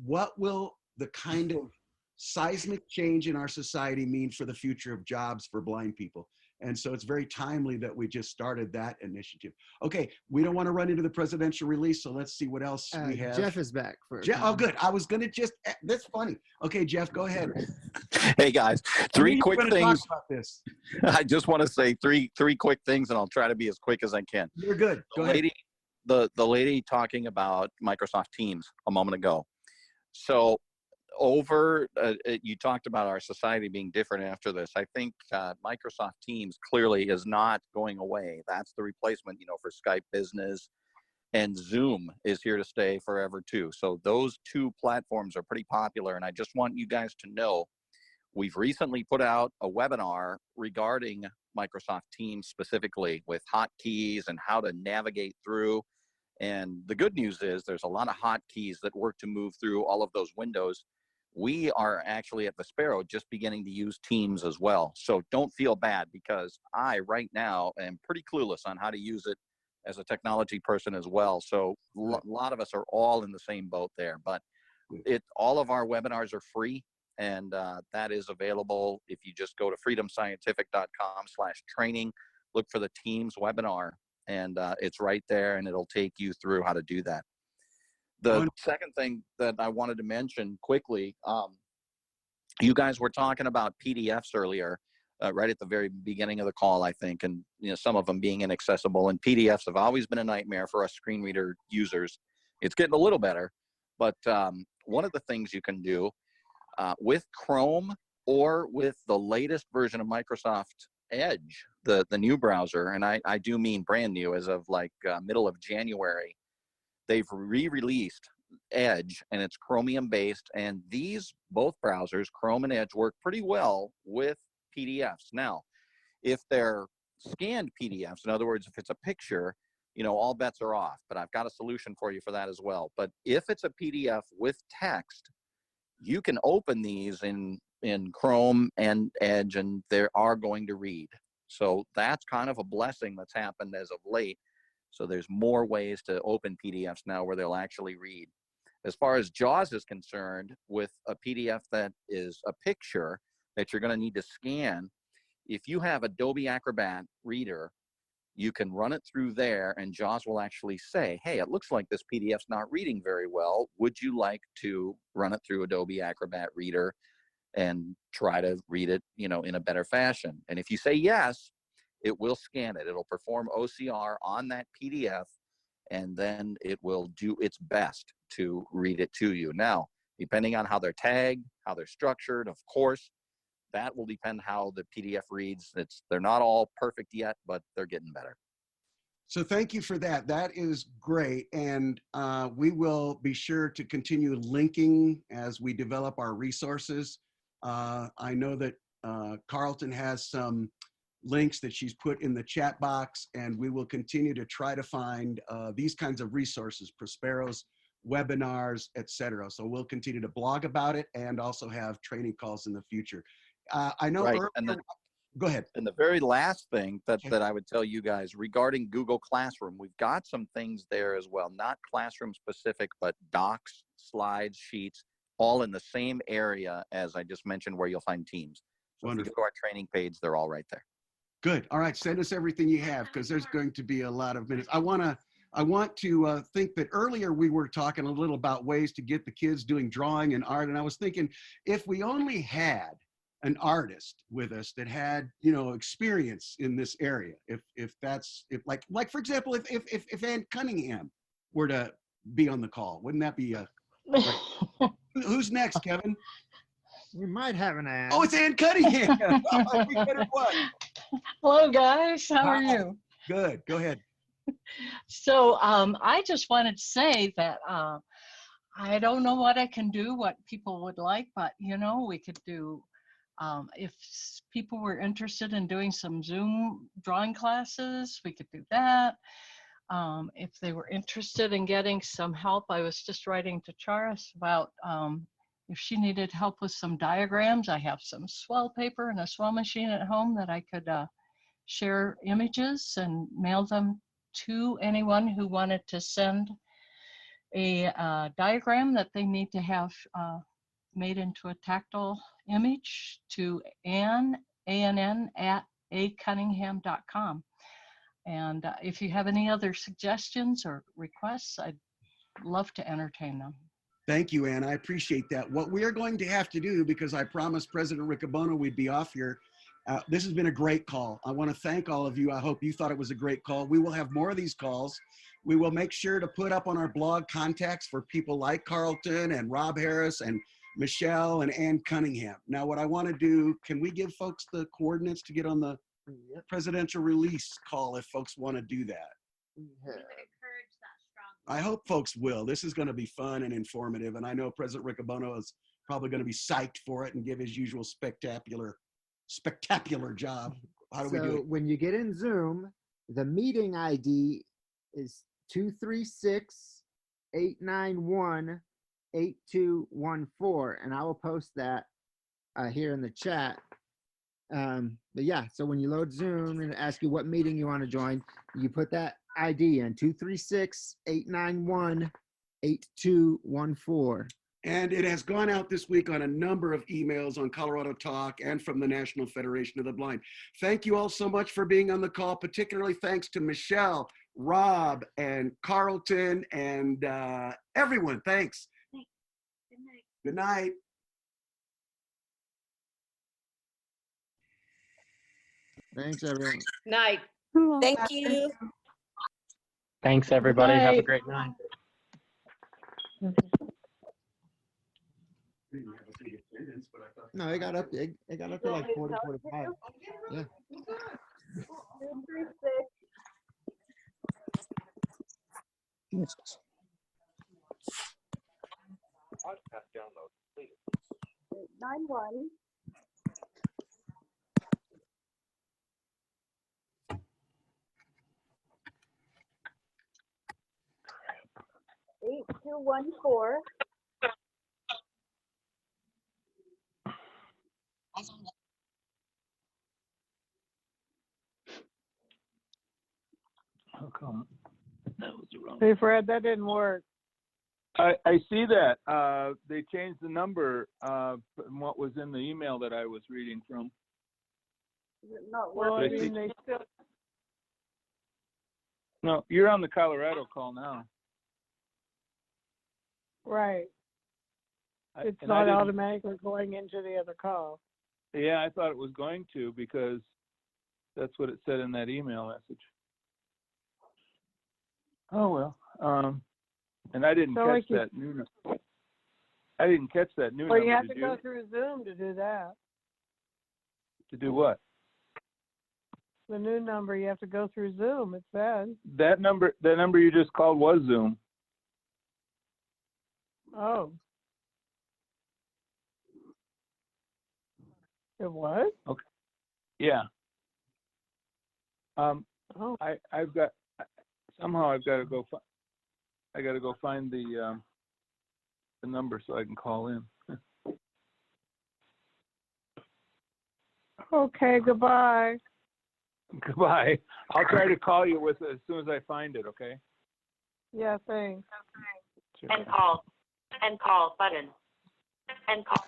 what will the kind of seismic change in our society mean for the future of jobs for blind people. And so it's very timely that we just started that initiative. Okay, we don't want to run into the presidential release, so let's see what else we have. Jeff is back. Oh, good. I was going to just, that's funny. Okay, Jeff, go ahead. Hey, guys, three quick things. Talk about this. I just want to say three quick things, and I'll try to be as quick as I can. You're good. Go ahead. The lady talking about Microsoft Teams a moment ago. So you talked about our society being different after this. I think Microsoft Teams clearly is not going away. That's the replacement, for Skype Business, and Zoom is here to stay forever too. So those two platforms are pretty popular, and I just want you guys to know we've recently put out a webinar regarding Microsoft Teams specifically, with hotkeys and how to navigate through. And the good news is there's a lot of hotkeys that work to move through all of those windows. We are actually at Vespero just beginning to use Teams as well. So don't feel bad, because I right now am pretty clueless on how to use it as a technology person as well. So a lot of us are all in the same boat there. But all of our webinars are free, and that is available if you just go to freedomscientific.com/training, look for the Teams webinar, and it's right there, and it'll take you through how to do that. The second thing that I wanted to mention quickly, you guys were talking about PDFs earlier, right at the very beginning of the call, I think, and some of them being inaccessible. And PDFs have always been a nightmare for us screen reader users. It's getting a little better, but one of the things you can do with Chrome or with the latest version of Microsoft Edge, the new browser, and I do mean brand new as of like middle of January, they've re-released Edge, and it's Chromium based, and these both browsers, Chrome and Edge, work pretty well with PDFs. Now, if they're scanned PDFs, in other words, if it's a picture, all bets are off, but I've got a solution for you for that as well. But if it's a PDF with text, you can open these in Chrome and Edge, and they are going to read. So that's kind of a blessing that's happened as of late. So there's more ways to open PDFs now where they'll actually read. As far as JAWS is concerned, with a PDF that is a picture that you're going to need to scan, if you have Adobe Acrobat Reader, you can run it through there, and JAWS will actually say, hey, it looks like this PDF's not reading very well. Would you like to run it through Adobe Acrobat Reader and try to read it, you know, in a better fashion? And if you say yes, it will scan it. It'll perform OCR on that PDF, and then it will do its best to read it to you. Now, depending on how they're tagged, how they're structured, of course, that will depend how the PDF reads. They're not all perfect yet, but they're getting better. So thank you for that. That is great. And we will be sure to continue linking as we develop our resources. I know that Carlton has some links that she's put in the chat box, and we will continue to try to find these kinds of resources, Prospero's webinars, etc. So we'll continue to blog about it and also have training calls in the future. I know. Right. Earlier, go ahead. And the very last thing that I would tell you guys regarding Google Classroom, we've got some things there as well, not classroom specific, but docs, slides, sheets, all in the same area as I just mentioned where you'll find Teams. So if you go to our training page, they're all right there. Good. All right. Send us everything you have, because there's going to be a lot of minutes. I want to think that earlier we were talking a little about ways to get the kids doing drawing and art. And I was thinking, if we only had an artist with us that had, you know, experience in this area, if like for example, if Ann Cunningham were to be on the call, wouldn't that be who's next, Kevin? We might have an ad. Oh, it's Ann Cunningham. Hello, guys. How are you? Good. Go ahead. So I just wanted to say that I don't know what I can do, what people would like, but, you know, we could do, if people were interested in doing some Zoom drawing classes, we could do that. If they were interested in getting some help, I was just writing to Charis about if she needed help with some diagrams. I have some swell paper and a swell machine at home that I could share images and mail them to anyone who wanted to send a diagram that they need to have made into a tactile image to Ann, A-N-N, at acunningham.com. And if you have any other suggestions or requests, I'd love to entertain them. Thank you, Ann. I appreciate that. What we are going to have to do, because I promised President Riccobono we'd be off here, this has been a great call. I want to thank all of you. I hope you thought it was a great call. We will have more of these calls. We will make sure to put up on our blog contacts for people like Carlton and Rob Harris and Michelle and Ann Cunningham. Now, what I want to do, can we give folks the coordinates to get on the presidential release call if folks want to do that? I hope folks will. This is going to be fun and informative, and I know President Riccobono is probably going to be psyched for it and give his usual spectacular job. How do we do it? When you get in Zoom, the meeting ID is 236-891-8214, and I will post that here in the chat. But yeah, so when you load Zoom and ask you what meeting you want to join, you put that ID in 236-891-8214. And it has gone out this week on a number of emails on Colorado Talk and from the National Federation of the Blind. Thank you all so much for being on the call, particularly thanks to Michelle, Rob, and Carlton, and everyone. Thanks. Thanks. Good night. Good night. Thanks, everyone. Night. Thank you. Thanks, everybody. Have a great night. No, it got up. It got up to like 40, 45. Yeah. 236. Podcast download, please. 91. 8214. How come that was the wrong? Hey, Fred, that didn't work. I see that. They changed the number from what was in the email that I was reading from. Is it not Well, I working? mean, No, you're on the Colorado call now. Right. It's And not didn't- automatically going into the other call. Yeah, I thought it was going to because that's what it said in that email message. Oh well. And I didn't So catch like you- that new. I didn't catch that new Well, number. you have Did to go through Zoom to do that. To do what? The new number, you have to go through Zoom, it says. That number you just called was Zoom. Oh. It was? Okay. Yeah. Oh. I've got to go. I got to go find the number so I can call in. Okay, goodbye. Goodbye. I'll try to call you with it as soon as I find it. Okay. Yeah, thanks. Sure. End call. End call button. End call.